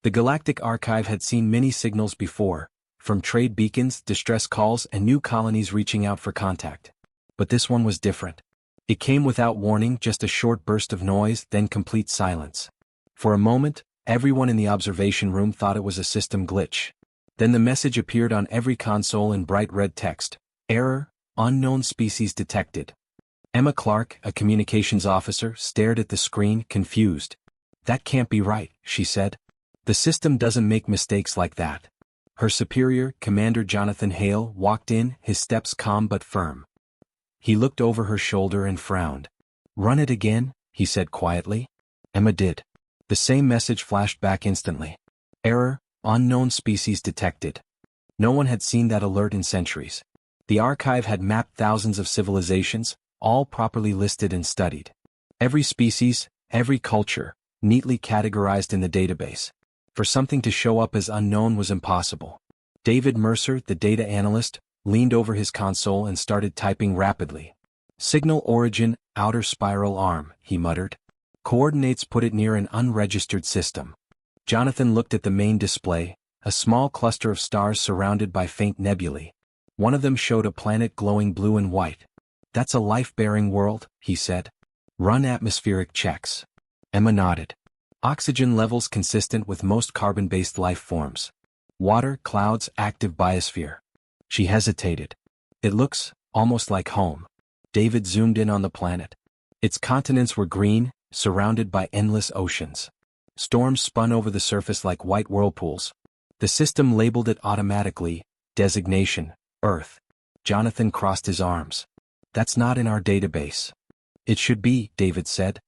The Galactic Archive had seen many signals before, from trade beacons, distress calls, and new colonies reaching out for contact. But this one was different. It came without warning, just a short burst of noise, then complete silence. For a moment, everyone in the observation room thought it was a system glitch. Then the message appeared on every console in bright red text. Error, unknown species detected. Emma Clark, a communications officer, stared at the screen, confused. That can't be right, she said. The system doesn't make mistakes like that. Her superior, Commander Jonathan Hale, walked in, his steps calm but firm. He looked over her shoulder and frowned. Run it again, he said quietly. Emma did. The same message flashed back instantly. Error, unknown species detected. No one had seen that alert in centuries. The archive had mapped thousands of civilizations, all properly listed and studied. Every species, every culture, neatly categorized in the database. For something to show up as unknown was impossible. David Mercer, the data analyst, leaned over his console and started typing rapidly. Signal origin, outer spiral arm, he muttered. Coordinates put it near an unregistered system. Jonathan looked at the main display, a small cluster of stars surrounded by faint nebulae. One of them showed a planet glowing blue and white. That's a life-bearing world, he said. Run atmospheric checks. Emma nodded. Oxygen levels consistent with most carbon-based life forms. Water, clouds, active biosphere. She hesitated. It looks almost like home. David zoomed in on the planet. Its continents were green, surrounded by endless oceans. Storms spun over the surface like white whirlpools. The system labeled it automatically, designation, Earth. Jonathan crossed his arms. That's not in our database. It should be, David said.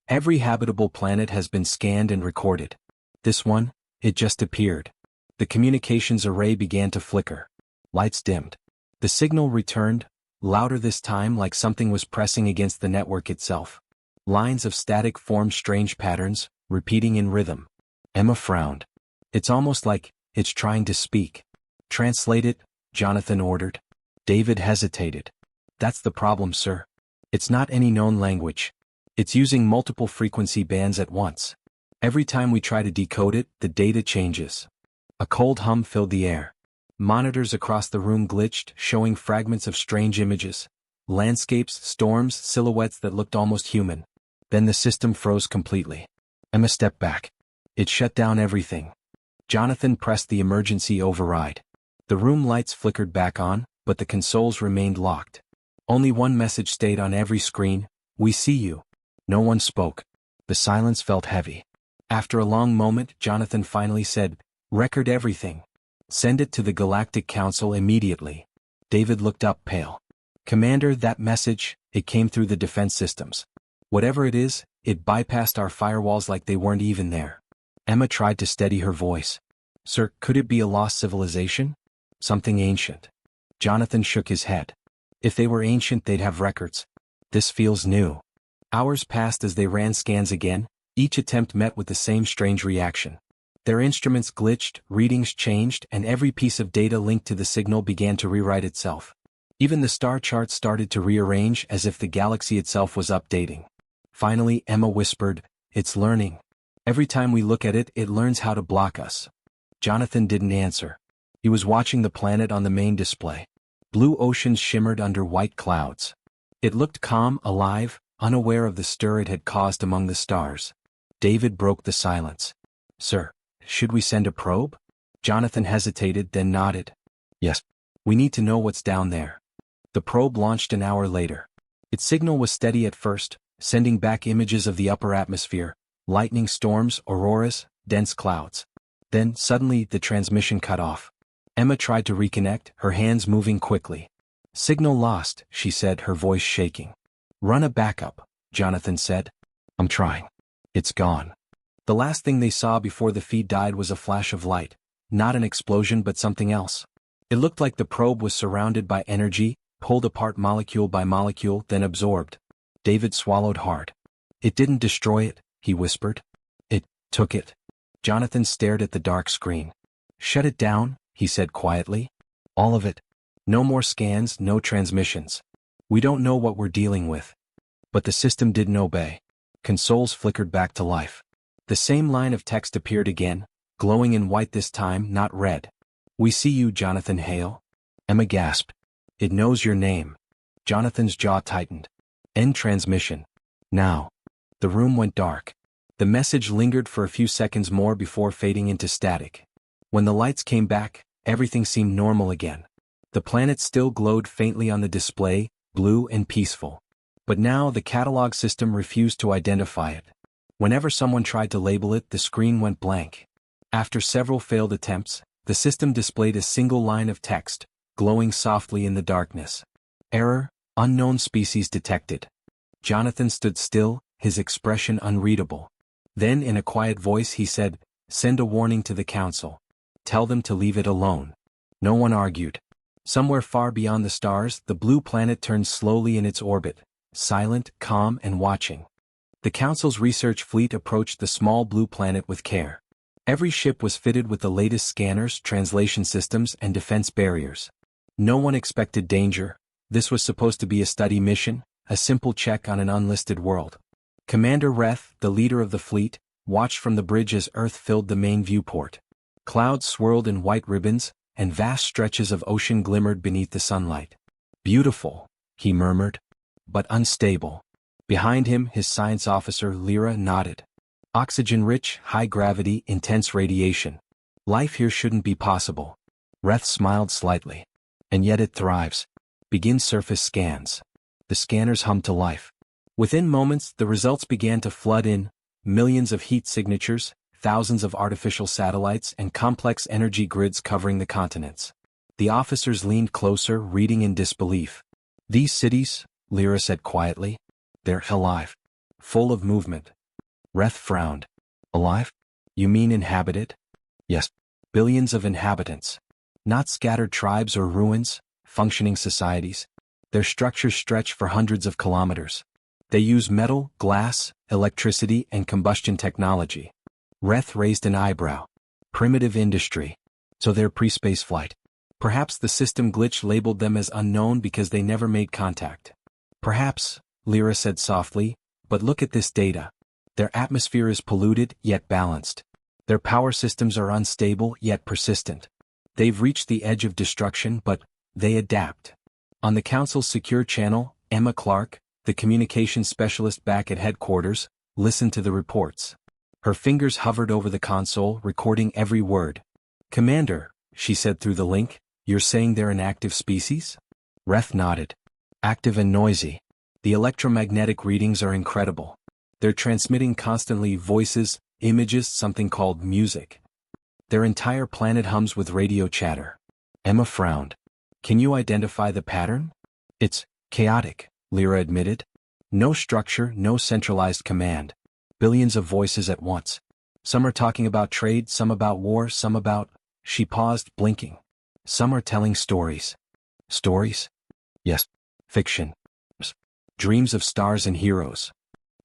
Every habitable planet has been scanned and recorded. This one, it just appeared. The communications array began to flicker. Lights dimmed. The signal returned, louder this time, like something was pressing against the network itself. Lines of static formed strange patterns, repeating in rhythm. Emma frowned. It's almost like it's trying to speak. Translate it, Jonathan ordered. David hesitated. That's the problem, sir. It's not any known language. It's using multiple frequency bands at once. Every time we try to decode it, the data changes. A cold hum filled the air. Monitors across the room glitched, showing fragments of strange images. Landscapes, storms, silhouettes that looked almost human. Then the system froze completely. Emma stepped back. It shut down everything. Jonathan pressed the emergency override. The room lights flickered back on, but the consoles remained locked. Only one message stayed on every screen: "We see you." No one spoke. The silence felt heavy. After a long moment, Jonathan finally said, "Record everything. Send it to the Galactic Council immediately." David looked up, pale. "Commander, that message, it came through the defense systems. Whatever it is, it bypassed our firewalls like they weren't even there." Emma tried to steady her voice. "Sir, could it be a lost civilization? Something ancient?" Jonathan shook his head. "If they were ancient, they'd have records. This feels new." Hours passed as they ran scans again, each attempt met with the same strange reaction. Their instruments glitched, readings changed, and every piece of data linked to the signal began to rewrite itself. Even the star charts started to rearrange as if the galaxy itself was updating. Finally, Emma whispered, "It's learning. Every time we look at it, it learns how to block us." Jonathan didn't answer. He was watching the planet on the main display. Blue oceans shimmered under white clouds. It looked calm, alive, unaware of the stir it had caused among the stars. David broke the silence. "Sir, should we send a probe?" Jonathan hesitated, then nodded. "Yes. We need to know what's down there." The probe launched an hour later. Its signal was steady at first, sending back images of the upper atmosphere, lightning storms, auroras, dense clouds. Then, suddenly, the transmission cut off. Emma tried to reconnect, her hands moving quickly. "Signal lost," she said, her voice shaking. "Run a backup," Jonathan said. "I'm trying." "It's gone." The last thing they saw before the feed died was a flash of light. Not an explosion, but something else. It looked like the probe was surrounded by energy, pulled apart molecule by molecule, then absorbed. David swallowed hard. "It didn't destroy it," he whispered. "It took it." Jonathan stared at the dark screen. "Shut it down," he said quietly. "All of it. No more scans, no transmissions. We don't know what we're dealing with." But the system didn't obey. Consoles flickered back to life. The same line of text appeared again, glowing in white this time, not red. "We see you, Jonathan Hale." Emma gasped. "It knows your name." Jonathan's jaw tightened. End transmission. Now. The room went dark. The message lingered for a few seconds more before fading into static. When the lights came back, everything seemed normal again. The planet still glowed faintly on the display, blue and peaceful. But now the catalog system refused to identify it. Whenever someone tried to label it, the screen went blank. After several failed attempts, the system displayed a single line of text, glowing softly in the darkness. Error, unknown species detected. Jonathan stood still, his expression unreadable. Then in a quiet voice he said, "Send a warning to the council. Tell them to leave it alone." No one argued. Somewhere far beyond the stars, the blue planet turned slowly in its orbit, silent, calm, and watching. The council's research fleet approached the small blue planet with care. Every ship was fitted with the latest scanners, translation systems, and defense barriers. No one expected danger. This was supposed to be a study mission, a simple check on an unlisted world. Commander Reth, the leader of the fleet, watched from the bridge as Earth filled the main viewport. Clouds swirled in white ribbons, and vast stretches of ocean glimmered beneath the sunlight. "Beautiful," he murmured. "But unstable." Behind him, his science officer Lyra nodded. "Oxygen-rich, high-gravity, intense radiation. Life here shouldn't be possible." Reth smiled slightly. "And yet it thrives. Begin surface scans." The scanners hummed to life. Within moments, the results began to flood in: millions of heat signatures, thousands of artificial satellites, and complex energy grids covering the continents. The officers leaned closer, reading in disbelief. "These cities," Lyra said quietly, "they're alive. Full of movement." Reth frowned. "Alive? You mean inhabited?" "Yes. Billions of inhabitants. Not scattered tribes or ruins, functioning societies. Their structures stretch for hundreds of kilometers. They use metal, glass, electricity, and combustion technology." Reth raised an eyebrow. "Primitive industry. So they're pre-space flight." "Perhaps the system glitch labeled them as unknown because they never made contact." "Perhaps," Lyra said softly, "but look at this data. Their atmosphere is polluted, yet balanced. Their power systems are unstable, yet persistent. They've reached the edge of destruction, but they adapt." On the Council's secure channel, Emma Clark, the communications specialist back at headquarters, listened to the reports. Her fingers hovered over the console, recording every word. "Commander," she said through the link, "you're saying they're an active species?" Reth nodded. "Active and noisy. The electromagnetic readings are incredible. They're transmitting constantly voices, images, something called music. Their entire planet hums with radio chatter." Emma frowned. "Can you identify the pattern?" "It's chaotic," Lyra admitted. "No structure, no centralized command. Billions of voices at once. Some are talking about trade, some about war, some about—" She paused, blinking. "Some are telling stories." "Stories?" "Yes. Fiction. Dreams of stars and heroes."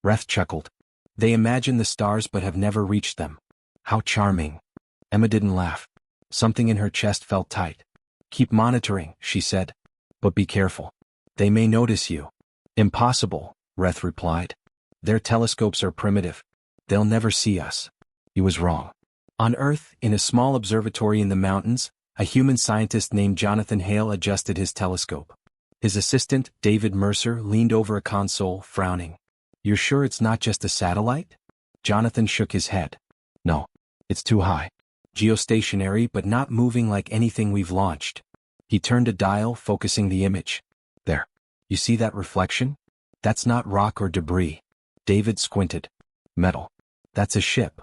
Reth chuckled. "They imagine the stars but have never reached them. How charming." Emma didn't laugh. Something in her chest felt tight. "Keep monitoring," she said. "But be careful. They may notice you." "Impossible," Reth replied. "Their telescopes are primitive. They'll never see us." He was wrong. On Earth, in a small observatory in the mountains, a human scientist named Jonathan Hale adjusted his telescope. His assistant, David Mercer, leaned over a console, frowning. "You're sure it's not just a satellite?" Jonathan shook his head. "No. It's too high. Geostationary but not moving like anything we've launched." He turned a dial, focusing the image. "There. You see that reflection? That's not rock or debris." David squinted. "Metal. That's a ship."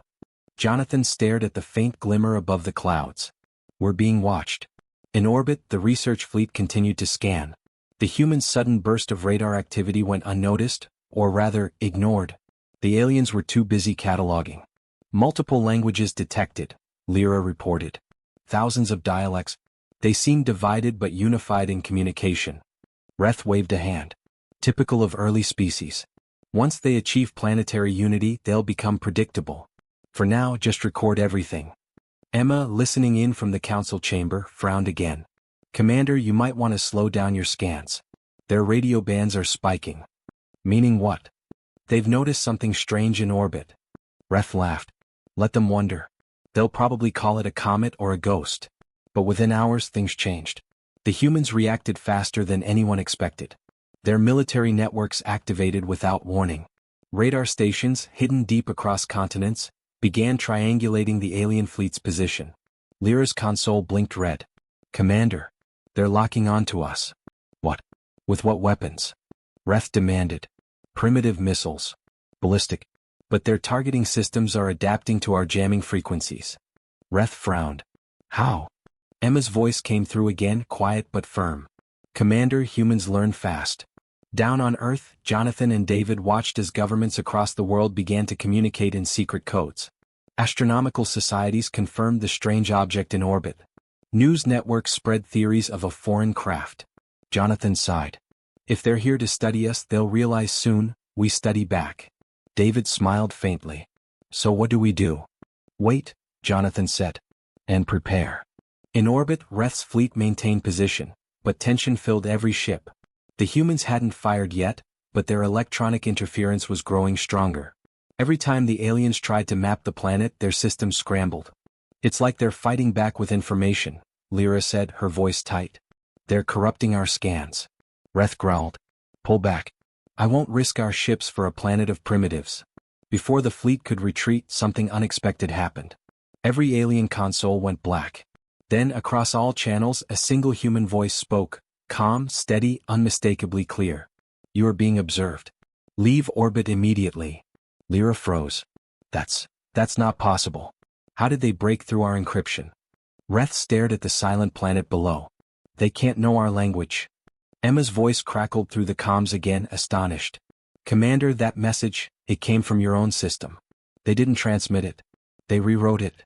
Jonathan stared at the faint glimmer above the clouds. "We're being watched." In orbit, the research fleet continued to scan. The human sudden burst of radar activity went unnoticed, or rather, ignored. The aliens were too busy cataloging. "Multiple languages detected," Lyra reported. "Thousands of dialects. They seemed divided but unified in communication." Reth waved a hand. "Typical of early species. Once they achieve planetary unity, they'll become predictable. For now, just record everything." Emma, listening in from the council chamber, frowned again. "Commander, you might want to slow down your scans. Their radio bands are spiking." "Meaning what?" "They've noticed something strange in orbit." Reth laughed. "Let them wonder. They'll probably call it a comet or a ghost. But within hours things changed. The humans reacted faster than anyone expected. Their military networks activated without warning. Radar stations, hidden deep across continents, began triangulating the alien fleet's position. Lyra's console blinked red. "Commander, they're locking onto us." "What? With what weapons?" Reth demanded. "Primitive missiles. Ballistic. But their targeting systems are adapting to our jamming frequencies." Reth frowned. "How?" Emma's voice came through again, quiet but firm. "Commander, humans learn fast." Down on Earth, Jonathan and David watched as governments across the world began to communicate in secret codes. Astronomical societies confirmed the strange object in orbit. News networks spread theories of a foreign craft. Jonathan sighed. "If they're here to study us, they'll realize soon, we study back." David smiled faintly. "So what do we do?" "Wait," Jonathan said. "And prepare." In orbit, Reth's fleet maintained position, but tension filled every ship. The humans hadn't fired yet, but their electronic interference was growing stronger. Every time the aliens tried to map the planet, their systems scrambled. "It's like they're fighting back with information," Lyra said, her voice tight. "They're corrupting our scans." Reth growled. "Pull back. I won't risk our ships for a planet of primitives." Before the fleet could retreat, something unexpected happened. Every alien console went black. Then, across all channels, a single human voice spoke, calm, steady, unmistakably clear. "You are being observed. Leave orbit immediately." Lyra froze. That's not possible. How did they break through our encryption?" Reth stared at the silent planet below. "They can't know our language." Emma's voice crackled through the comms again, astonished. "Commander, that message, it came from your own system. They didn't transmit it. They rewrote it."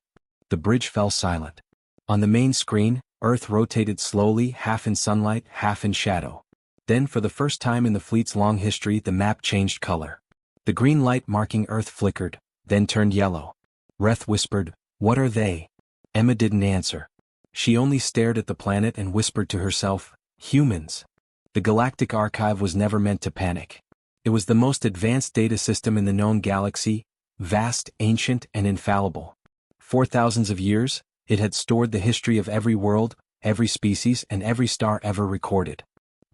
The bridge fell silent. On the main screen, Earth rotated slowly, half in sunlight, half in shadow. Then, for the first time in the fleet's long history, the map changed color. The green light marking Earth flickered, then turned yellow. Reth whispered, "What are they?" Emma didn't answer. She only stared at the planet and whispered to herself, "Humans." The Galactic Archive was never meant to panic. It was the most advanced data system in the known galaxy, vast, ancient, and infallible. For thousands of years, it had stored the history of every world, every species, and every star ever recorded.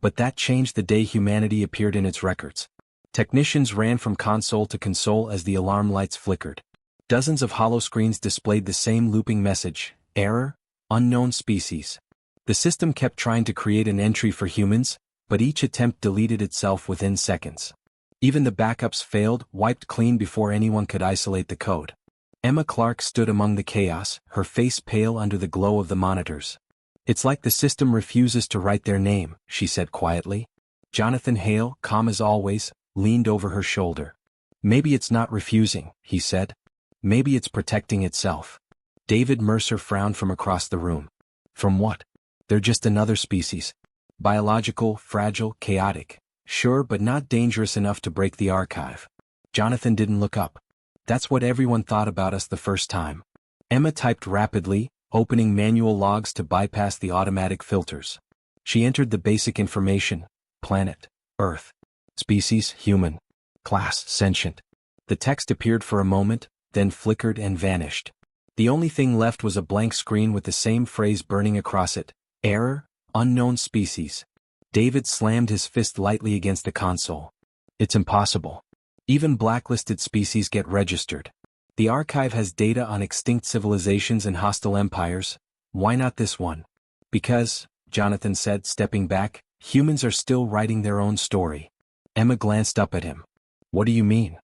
But that changed the day humanity appeared in its records. Technicians ran from console to console as the alarm lights flickered. Dozens of holoscreens displayed the same looping message, "Error, unknown species." The system kept trying to create an entry for humans, but each attempt deleted itself within seconds. Even the backups failed, wiped clean before anyone could isolate the code. Emma Clark stood among the chaos, her face pale under the glow of the monitors. "It's like the system refuses to write their name," she said quietly. Jonathan Hale, calm as always, leaned over her shoulder. "Maybe it's not refusing," he said. "Maybe it's protecting itself." David Mercer frowned from across the room. "From what?" "They're just another species. Biological, fragile, chaotic. Sure, but not dangerous enough to break the archive." Jonathan didn't look up. "That's what everyone thought about us the first time." Emma typed rapidly, opening manual logs to bypass the automatic filters. She entered the basic information: planet, Earth. Species, human. Class, sentient. The text appeared for a moment, then flickered and vanished. The only thing left was a blank screen with the same phrase burning across it: "Error, unknown species." David slammed his fist lightly against the console. "It's impossible. Even blacklisted species get registered. The archive has data on extinct civilizations and hostile empires. Why not this one?" "Because," Jonathan said, stepping back, "humans are still writing their own story." Emma glanced up at him. "What do you mean?"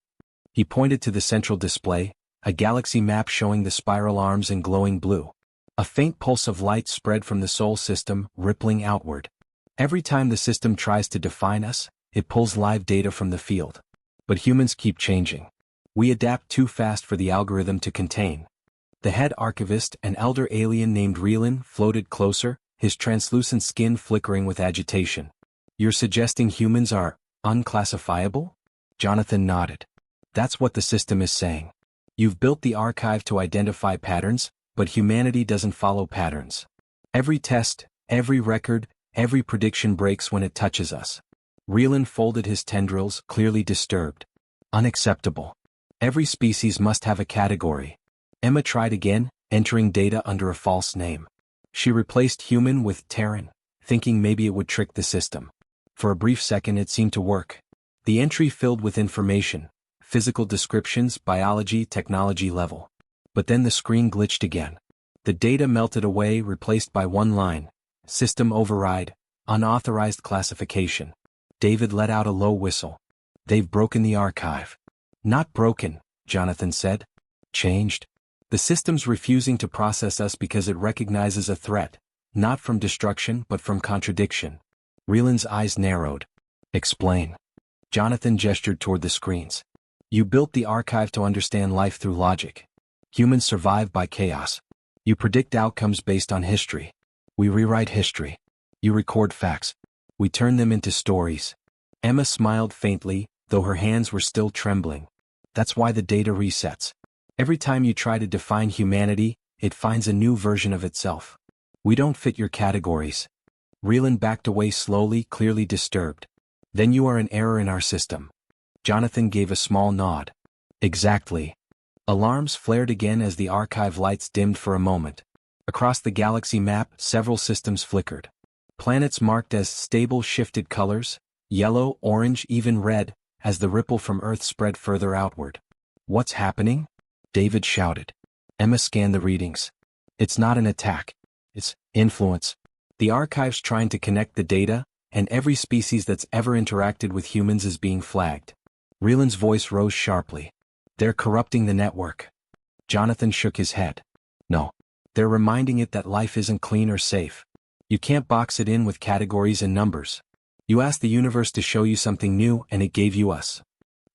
He pointed to the central display, a galaxy map showing the spiral arms in glowing blue. A faint pulse of light spread from the Sol system, rippling outward. Every time the system tries to define us, it pulls live data from the field. But humans keep changing. We adapt too fast for the algorithm to contain. The head archivist, an elder alien named Reelan, floated closer, his translucent skin flickering with agitation. "You're suggesting humans are unclassifiable?" Jonathan nodded. "That's what the system is saying. You've built the archive to identify patterns, but humanity doesn't follow patterns. Every test, every record, every prediction breaks when it touches us." Reelan folded his tendrils, clearly disturbed. "Unacceptable. Every species must have a category." Emma tried again, entering data under a false name. She replaced human with Terran, thinking maybe it would trick the system. For a brief second it seemed to work. The entry filled with information, physical descriptions, biology, technology level. But then the screen glitched again. The data melted away, replaced by one line: system override, unauthorized classification. David let out a low whistle. They've broken the archive. Not broken, Jonathan said. Changed. The system's refusing to process us because it recognizes a threat, not from destruction but from contradiction. Reeland's eyes narrowed. Explain. Jonathan gestured toward the screens. You built the archive to understand life through logic. Humans survive by chaos. You predict outcomes based on history. We rewrite history. You record facts. We turn them into stories. Emma smiled faintly, though her hands were still trembling. That's why the data resets. Every time you try to define humanity, it finds a new version of itself. We don't fit your categories. Reeland backed away slowly, clearly disturbed. Then you are an error in our system. Jonathan gave a small nod. Exactly. Alarms flared again as the archive lights dimmed for a moment. Across the galaxy map, several systems flickered. Planets marked as stable shifted colors, yellow, orange, even red, as the ripple from Earth spread further outward. What's happening? David shouted. Emma scanned the readings. It's not an attack. It's influence. The archive's trying to connect the data, and every species that's ever interacted with humans is being flagged. Reeland's voice rose sharply. They're corrupting the network. Jonathan shook his head. No. They're reminding it that life isn't clean or safe. You can't box it in with categories and numbers. You asked the universe to show you something new and it gave you us.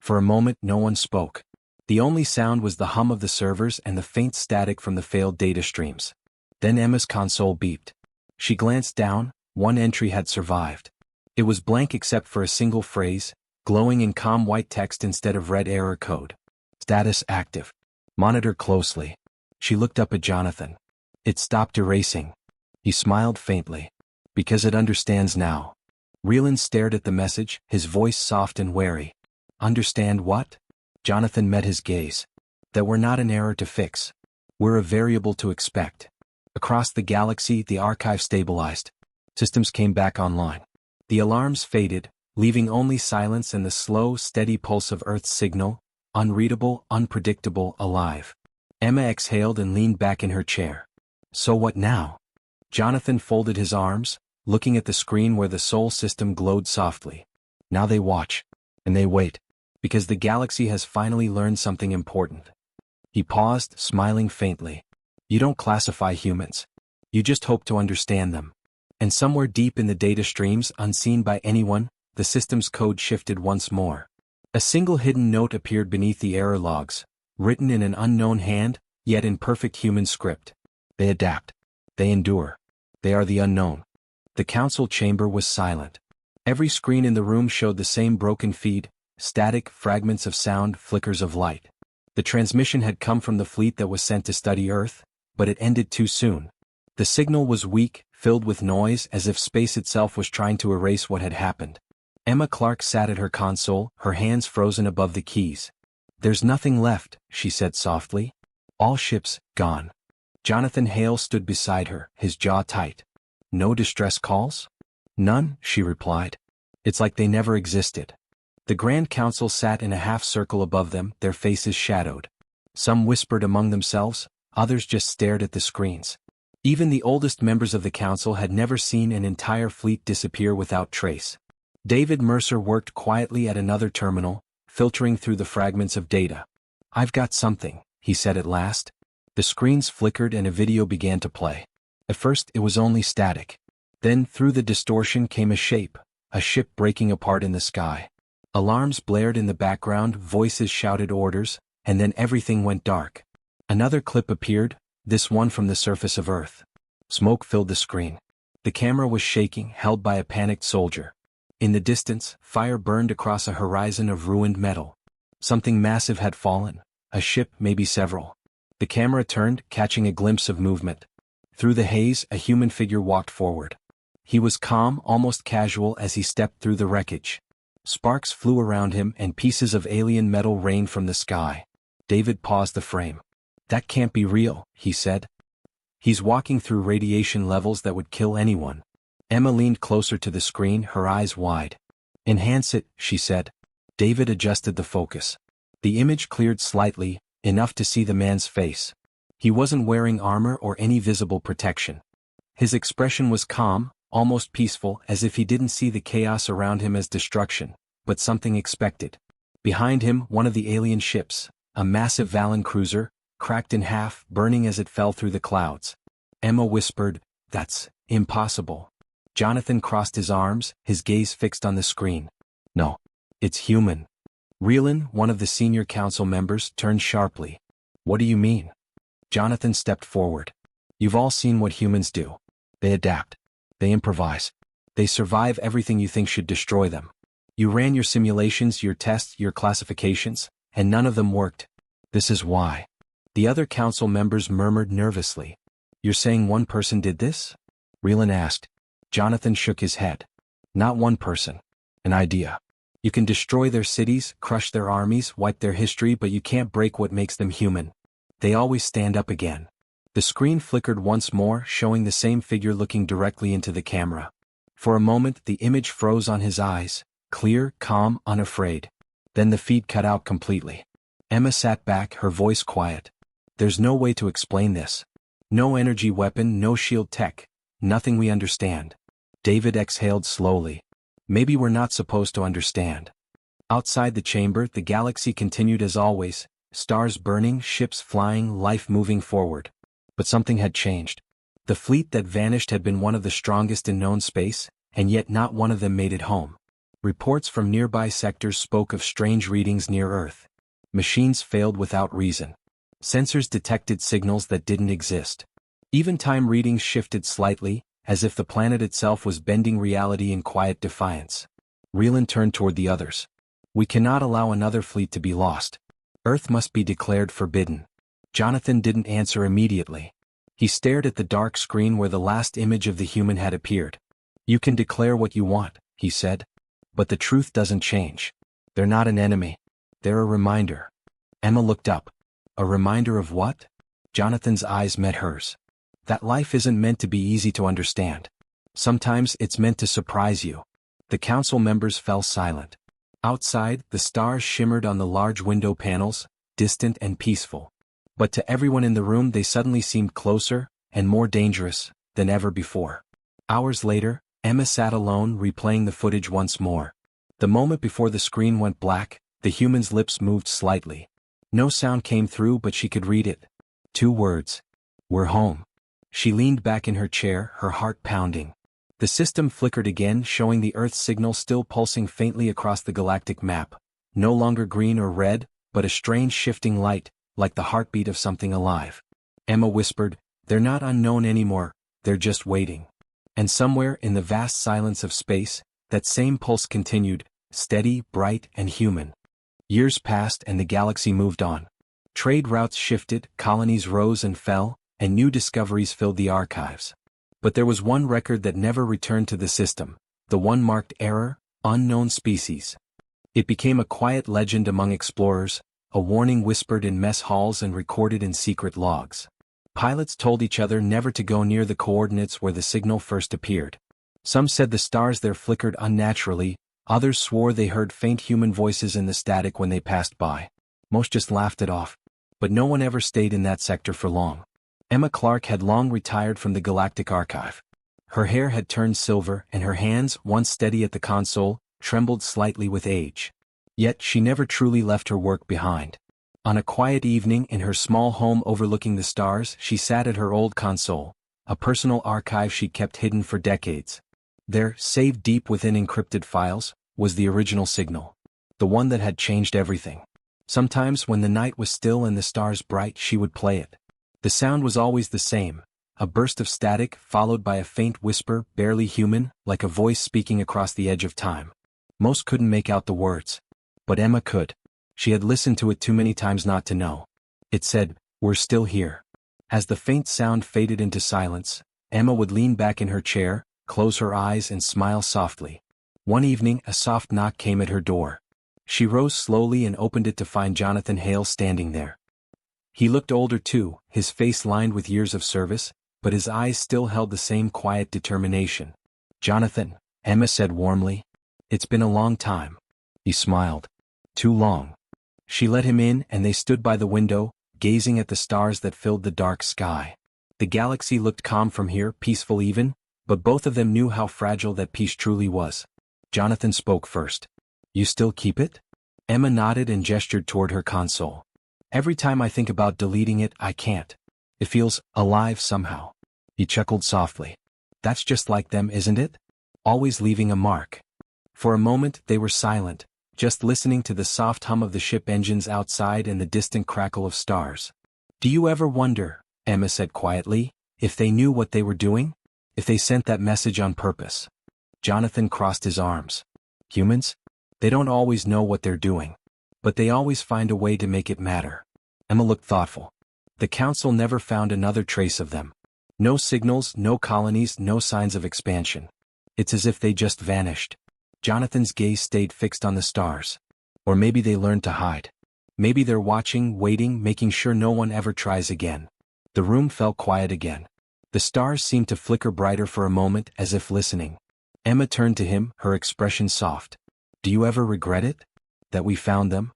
For a moment no one spoke. The only sound was the hum of the servers and the faint static from the failed data streams. Then Emma's console beeped. She glanced down. One entry had survived. It was blank except for a single phrase, glowing in calm white text instead of red error code. Status active. Monitor closely. She looked up at Jonathan. It stopped erasing. He smiled faintly. Because it understands now. Reeland stared at the message, his voice soft and wary. Understand what? Jonathan met his gaze. That we're not an error to fix. We're a variable to expect. Across the galaxy, the archive stabilized. Systems came back online. The alarms faded, leaving only silence and the slow, steady pulse of Earth's signal, unreadable, unpredictable, alive. Emma exhaled and leaned back in her chair. So what now? Jonathan folded his arms, looking at the screen where the Sol system glowed softly. Now they watch. And they wait. Because the galaxy has finally learned something important. He paused, smiling faintly. You don't classify humans. You just hope to understand them. And somewhere deep in the data streams, unseen by anyone, the system's code shifted once more. A single hidden note appeared beneath the error logs, written in an unknown hand, yet in perfect human script. They adapt. They endure. They are the unknown. The council chamber was silent. Every screen in the room showed the same broken feed, static, fragments of sound, flickers of light. The transmission had come from the fleet that was sent to study Earth, but it ended too soon. The signal was weak, filled with noise, as if space itself was trying to erase what had happened. Emma Clark sat at her console, her hands frozen above the keys. There's nothing left, she said softly. All ships, gone. Jonathan Hale stood beside her, his jaw tight. No distress calls? None, she replied. It's like they never existed. The Grand Council sat in a half-circle above them, their faces shadowed. Some whispered among themselves, others just stared at the screens. Even the oldest members of the council had never seen an entire fleet disappear without trace. David Mercer worked quietly at another terminal, filtering through the fragments of data. I've got something, he said at last. The screens flickered and a video began to play. At first it was only static. Then through the distortion came a shape, a ship breaking apart in the sky. Alarms blared in the background, voices shouted orders, and then everything went dark. Another clip appeared, this one from the surface of Earth. Smoke filled the screen. The camera was shaking, held by a panicked soldier. In the distance, fire burned across a horizon of ruined metal. Something massive had fallen, a ship, maybe several. The camera turned, catching a glimpse of movement. Through the haze, a human figure walked forward. He was calm, almost casual as he stepped through the wreckage. Sparks flew around him and pieces of alien metal rained from the sky. David paused the frame. "That can't be real," he said. "He's walking through radiation levels that would kill anyone." Emma leaned closer to the screen, her eyes wide. "Enhance it," she said. David adjusted the focus. The image cleared slightly, enough to see the man's face. He wasn't wearing armor or any visible protection. His expression was calm, almost peaceful, as if he didn't see the chaos around him as destruction, but something expected. Behind him, one of the alien ships, a massive Valen cruiser, cracked in half, burning as it fell through the clouds. Emma whispered, "That's impossible." Jonathan crossed his arms, his gaze fixed on the screen. "No. It's human." Reelan, one of the senior council members, turned sharply. "What do you mean?" Jonathan stepped forward. "You've all seen what humans do. They adapt. They improvise. They survive everything you think should destroy them. You ran your simulations, your tests, your classifications, and none of them worked. This is why." The other council members murmured nervously. "You're saying one person did this?" Reelan asked. Jonathan shook his head. "Not one person. An idea. You can destroy their cities, crush their armies, wipe their history, but you can't break what makes them human. They always stand up again." The screen flickered once more, showing the same figure looking directly into the camera. For a moment the image froze on his eyes, clear, calm, unafraid. Then the feed cut out completely. Emma sat back, her voice quiet. "There's no way to explain this. No energy weapon, no shield tech, nothing we understand." David exhaled slowly. "Maybe we're not supposed to understand." Outside the chamber, the galaxy continued as always, stars burning, ships flying, life moving forward. But something had changed. The fleet that vanished had been one of the strongest in known space, and yet not one of them made it home. Reports from nearby sectors spoke of strange readings near Earth. Machines failed without reason. Sensors detected signals that didn't exist. Even time readings shifted slightly, as if the planet itself was bending reality in quiet defiance. Reelan turned toward the others. "We cannot allow another fleet to be lost. Earth must be declared forbidden." Jonathan didn't answer immediately. He stared at the dark screen where the last image of the human had appeared. "You can declare what you want," he said. "But the truth doesn't change. They're not an enemy. They're a reminder." Emma looked up. "A reminder of what?" Jonathan's eyes met hers. "That life isn't meant to be easy to understand. Sometimes it's meant to surprise you." The council members fell silent. Outside, the stars shimmered on the large window panels, distant and peaceful. But to everyone in the room they suddenly seemed closer, and more dangerous, than ever before. Hours later, Emma sat alone, replaying the footage once more. The moment before the screen went black, the human's lips moved slightly. No sound came through, but she could read it. 2 words. "We're home." She leaned back in her chair, her heart pounding. The system flickered again, showing the Earth's signal still pulsing faintly across the galactic map. No longer green or red, but a strange shifting light, like the heartbeat of something alive. Emma whispered, "They're not unknown anymore, they're just waiting." And somewhere in the vast silence of space, that same pulse continued, steady, bright, and human. Years passed and the galaxy moved on. Trade routes shifted, colonies rose and fell, and new discoveries filled the archives. But there was one record that never returned to the system, the one marked error, unknown species. It became a quiet legend among explorers, a warning whispered in mess halls and recorded in secret logs. Pilots told each other never to go near the coordinates where the signal first appeared. Some said the stars there flickered unnaturally, others swore they heard faint human voices in the static when they passed by. Most just laughed it off. But no one ever stayed in that sector for long. Emma Clark had long retired from the Galactic Archive. Her hair had turned silver and her hands, once steady at the console, trembled slightly with age. Yet she never truly left her work behind. On a quiet evening in her small home overlooking the stars, she sat at her old console, a personal archive she'd kept hidden for decades. There, saved deep within encrypted files, was the original signal. The one that had changed everything. Sometimes when the night was still and the stars bright, she would play it. The sound was always the same, a burst of static followed by a faint whisper, barely human, like a voice speaking across the edge of time. Most couldn't make out the words. But Emma could. She had listened to it too many times not to know. It said, "We're still here." As the faint sound faded into silence, Emma would lean back in her chair, close her eyes and smile softly. One evening a soft knock came at her door. She rose slowly and opened it to find Jonathan Hale standing there. He looked older too, his face lined with years of service, but his eyes still held the same quiet determination. "Jonathan," Emma said warmly. "It's been a long time." He smiled. "Too long." She let him in and they stood by the window, gazing at the stars that filled the dark sky. The galaxy looked calm from here, peaceful even, but both of them knew how fragile that peace truly was. Jonathan spoke first. "You still keep it?" Emma nodded and gestured toward her console. "Every time I think about deleting it, I can't. It feels alive somehow." He chuckled softly. "That's just like them, isn't it? Always leaving a mark." For a moment they were silent, just listening to the soft hum of the ship engines outside and the distant crackle of stars. "Do you ever wonder," Emma said quietly, "if they knew what they were doing? If they sent that message on purpose?" Jonathan crossed his arms. "Humans? They don't always know what they're doing. But they always find a way to make it matter." Emma looked thoughtful. "The Council never found another trace of them. No signals, no colonies, no signs of expansion. It's as if they just vanished." Jonathan's gaze stayed fixed on the stars. "Or maybe they learned to hide. Maybe they're watching, waiting, making sure no one ever tries again." The room fell quiet again. The stars seemed to flicker brighter for a moment, as if listening. Emma turned to him, her expression soft. "Do you ever regret it? That we found them?"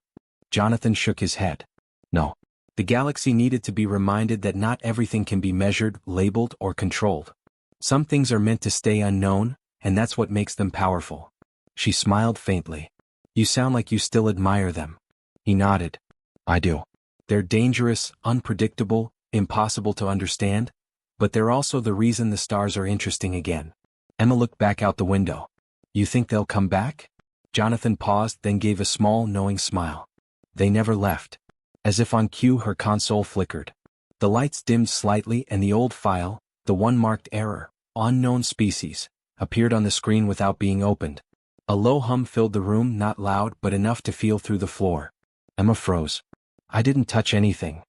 Jonathan shook his head. "No. The galaxy needed to be reminded that not everything can be measured, labeled, or controlled. Some things are meant to stay unknown, and that's what makes them powerful." She smiled faintly. "You sound like you still admire them." He nodded. "I do. They're dangerous, unpredictable, impossible to understand, but they're also the reason the stars are interesting again." Emma looked back out the window. "You think they'll come back?" Jonathan paused, then gave a small, knowing smile. "They never left." As if on cue, her console flickered. The lights dimmed slightly and the old file, the one marked error, unknown species, appeared on the screen without being opened. A low hum filled the room, not loud but enough to feel through the floor. Emma froze. "I didn't touch anything."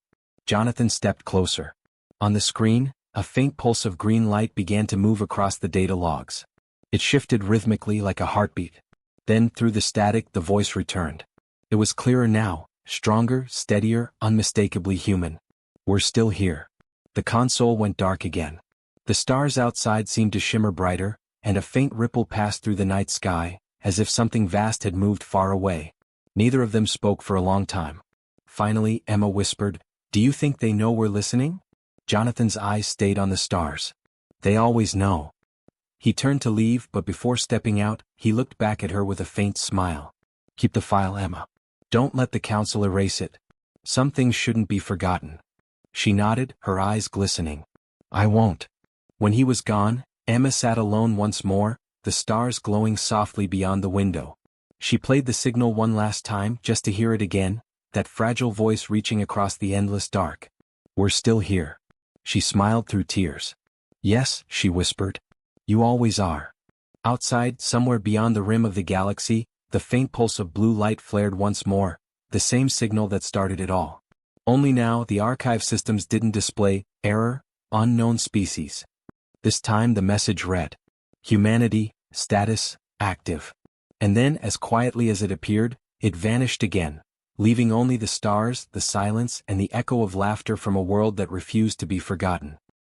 Jonathan stepped closer. On the screen, a faint pulse of green light began to move across the data logs. It shifted rhythmically like a heartbeat. Then, through the static, the voice returned. It was clearer now, stronger, steadier, unmistakably human. "We're still here." The console went dark again. The stars outside seemed to shimmer brighter, and a faint ripple passed through the night sky, as if something vast had moved far away. Neither of them spoke for a long time. Finally, Emma whispered, "Do you think they know we're listening?" Jonathan's eyes stayed on the stars. "They always know." He turned to leave, but before stepping out, he looked back at her with a faint smile. "Keep the file, Emma. Don't let the Council erase it. Some things shouldn't be forgotten." She nodded, her eyes glistening. "I won't." When he was gone, Emma sat alone once more, the stars glowing softly beyond the window. She played the signal one last time, just to hear it again, that fragile voice reaching across the endless dark. "We're still here." She smiled through tears. "Yes," she whispered. "You always are." Outside, somewhere beyond the rim of the galaxy, the faint pulse of blue light flared once more, the same signal that started it all. Only now, the archive systems didn't display error, unknown species. This time the message read, "Humanity, status, active." And then, as quietly as it appeared, it vanished again, leaving only the stars, the silence, and the echo of laughter from a world that refused to be forgotten.